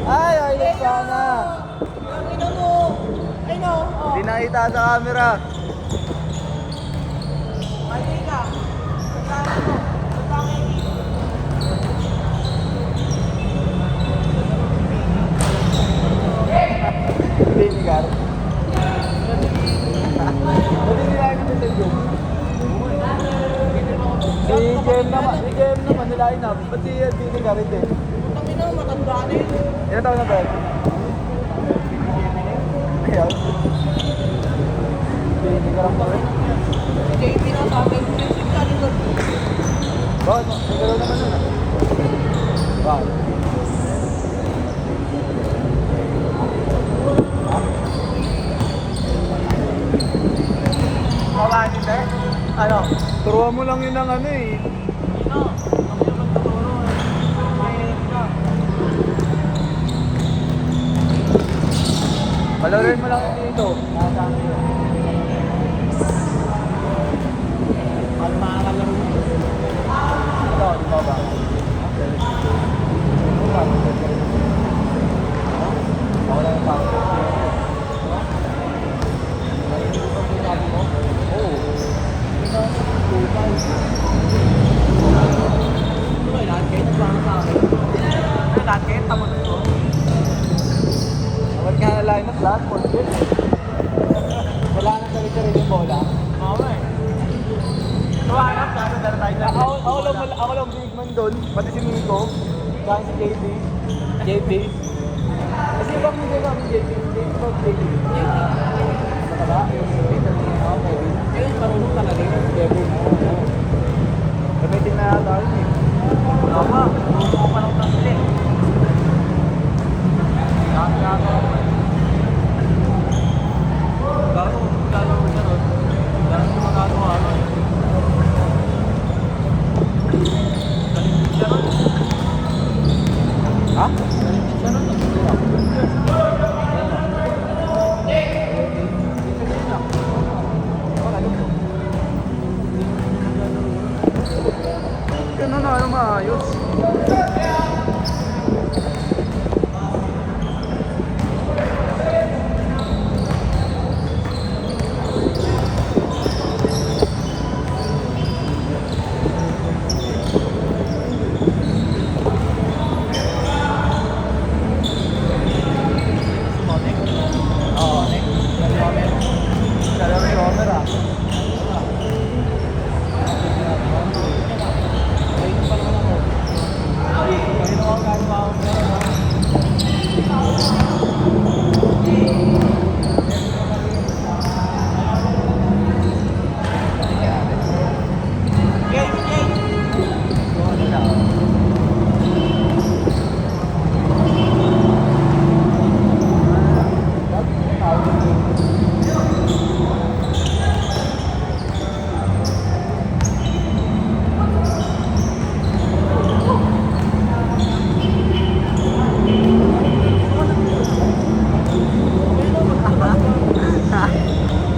Ay, ayos sana. Ay no. Hindi nakita sa camera. Mali ka. Pagkano mo? Vinegar. Hindi nilain natin sa Jom. Si Jem naman nilain na. Ba't si Vinegar hindi? Putang ina, matanda na yun. Ilan taon na ba? Ayaw. Vinegar ang pala. Si JP na sa akin. Bakit? Nagkaroon naman nun ah. Bakit? Kawanin na eh. Ano? Turuan mo lang yun ng ano eh. Ino. Kami yung magtuturo. Mahilig ka. Palarin mo lang dito. Nasaan yun? Paano makakalaro mo? Ito, di ba ba? Ako lang yung tao. Oo. Ay, lahat kayo nagplano sa akin. Ay, lahat kayo tamo na ito. Awat nga na line up lahat, portrait. Wala nang kari-kari yung bola. Oo eh. Tuwanap, dito tayo dyan. Ako lang big man doon, pati si Miko, saka si JB. JB. Kasi bang hindi ba si JB? JB. Mataba? Okay. Ayun, marunong talaga yun. JB. Gamitin na yata yun eh. Tama, buko pa lang ng sila. Gano'n mo siya ron. Gano'n siya magagawa ron. Galing siya ron. Ha? Galing siya ron. Ganun na, ano maayos. Oo, Kala mo yung Homer ah.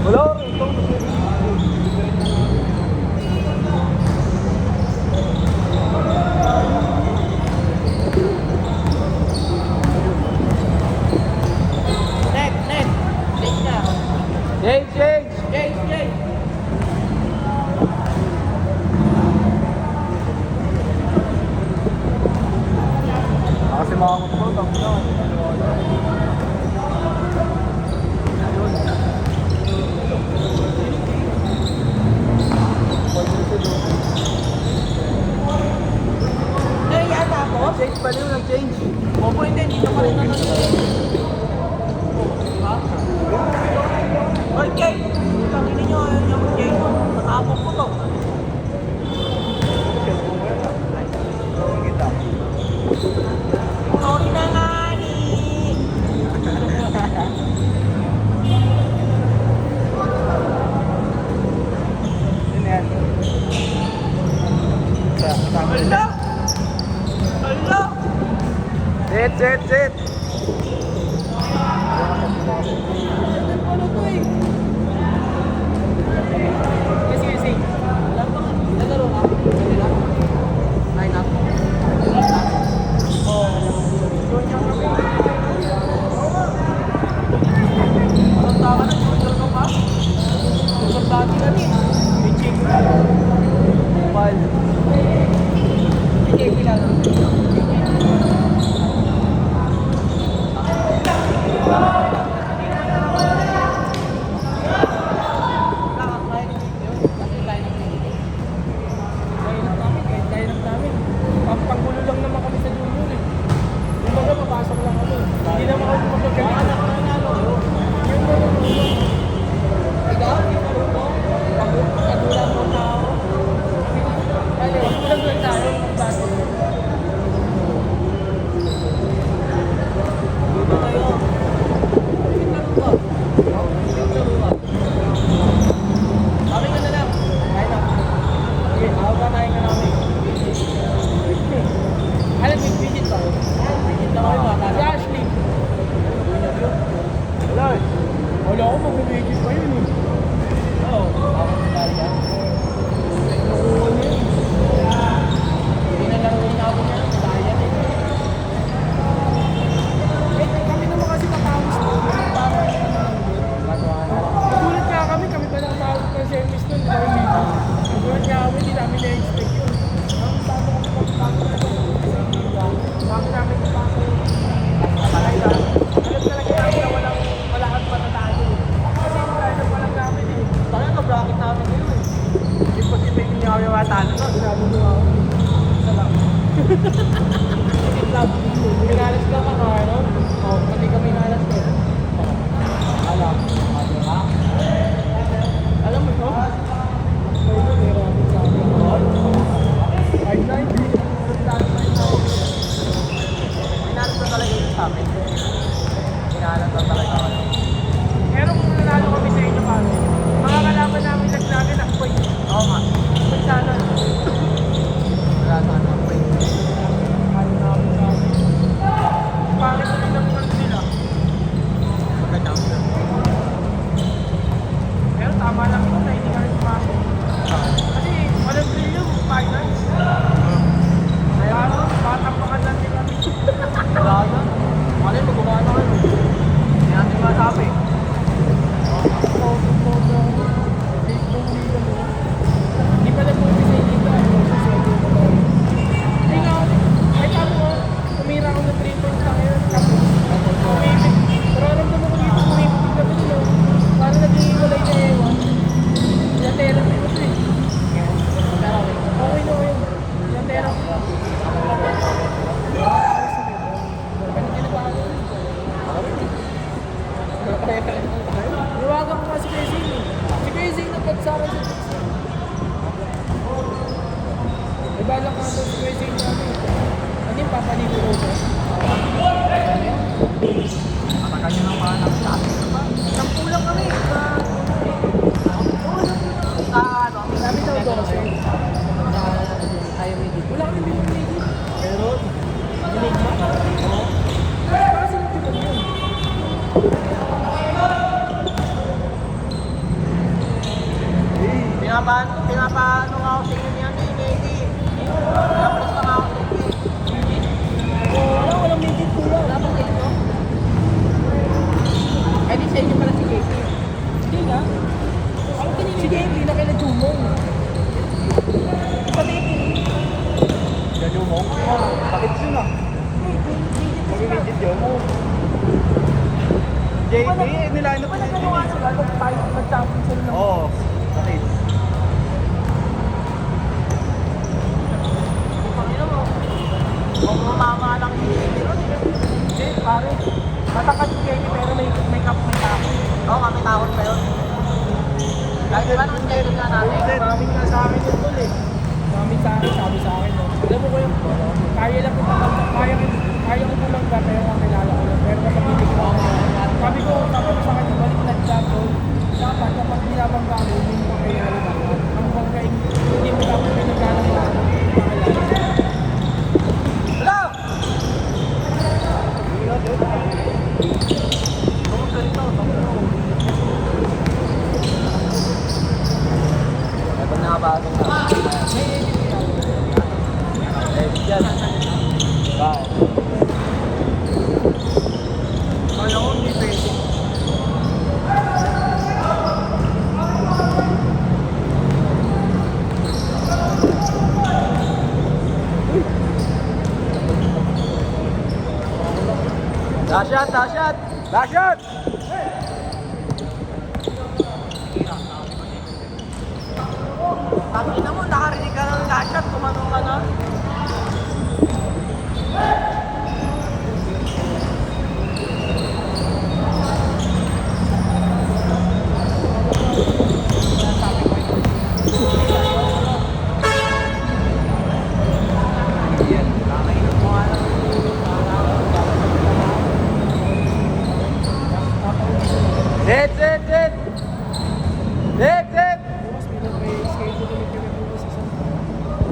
Wala rin ito. Next. Next na. Change! Jay. Kasi mga kumpul, tapos na. Ay, yata ako. Change pa rin, nag-change. Opo, hindi. Dito pa rin naman. Ha? Oy, Jay! Tangin ninyo, yung Jay. Matapok ko to. Sorry na nga ni. Yun yan. Hala! Hala! Sit! Ano to eh? Kasi. Laro ka. Nagaro ka. Line up. Minalas ka ka, ano? Oo, pati kami minalas ko. Alam. Alam mo ito? Minalas ko talaga yun sa amin. Minalas ko talaga ako. Pero kung nanalo kami sa inyo kami, makakalaban namin naglagay ng point. Oo nga. Point sana. Wala sana ako eh. Ano namin sa amin. Pangit na rin ang ano nila. Pagka-champion. Pero tama lang ito na hindi kami pumasok. Kasi walang drill yung finance. Kaya ano, matapakan lang din kami. Wala yan. Ano yun, magawa na kayo. Hindi natin masabi. Hindi pala po kasi hindi ka. Ay nga, ay tama mo, tumira ako ng 3 points lang yun. Tapos, umibig. Pero alam ko dito, umibig na ito, no? Parang nag-iiwalay na ewan. Yatera na ito eh. Okay na yun. Yatera. Iwagan ko nga si Kuya Zing eh. Si Kuya Zing nagpagsakan sa Dixon. Ibala ka doon si Kuya Zing namin. Ano yung papaligo ko siya? Matagal nyo ng mga namin. Sampulang kami. Ano? Sabi daw 12. Ayaw may dito. Wala kami binumili. Pero, Enigma? Oo. Para sila pinag yun. Pinapaano nga ako sa inyo niyan eh, Navy. Tapos na nga ako sa inyo eh. Walang medit po yan. Wala bang dito? Ay, di sa inyo pala si Casey. Hindi nga. Ang kinili. Sige, hindi na kayo nagdumong. Pati Ganyo mo? Oo. Bakit yun ah? Mag-legit yun? JB, nilain na pa Wala si ka naman sila. Nag-champion sila ng Oo. Bakit? Panginoon mo. Kung mumama lang yung meron. Hindi, pare. Matakas si Kenny pero may takot. Oo, kami takot pa yun. Kahit ba nung schedule na natin? Maraming nga sa akin yung tol eh. Maraming sa akin, sabi sa akin. No? Alam mo ko yung kaya lang kita kaya ko tumangga pero kakilala ko lang. Pero kapag hindi ko sabi ko, tapos sa kanya baliktad ka tol. Dapat kapag binabangga mo, hindi mo kayo nalibang. Ang bangga hindi mo dapat pinagalang mo. Pakilala. Hello! Kapag nakabagong ka. Eh, dyan. Bye. Kaya ko hindi pwede. Dash shot! Dash shot! Dash shot!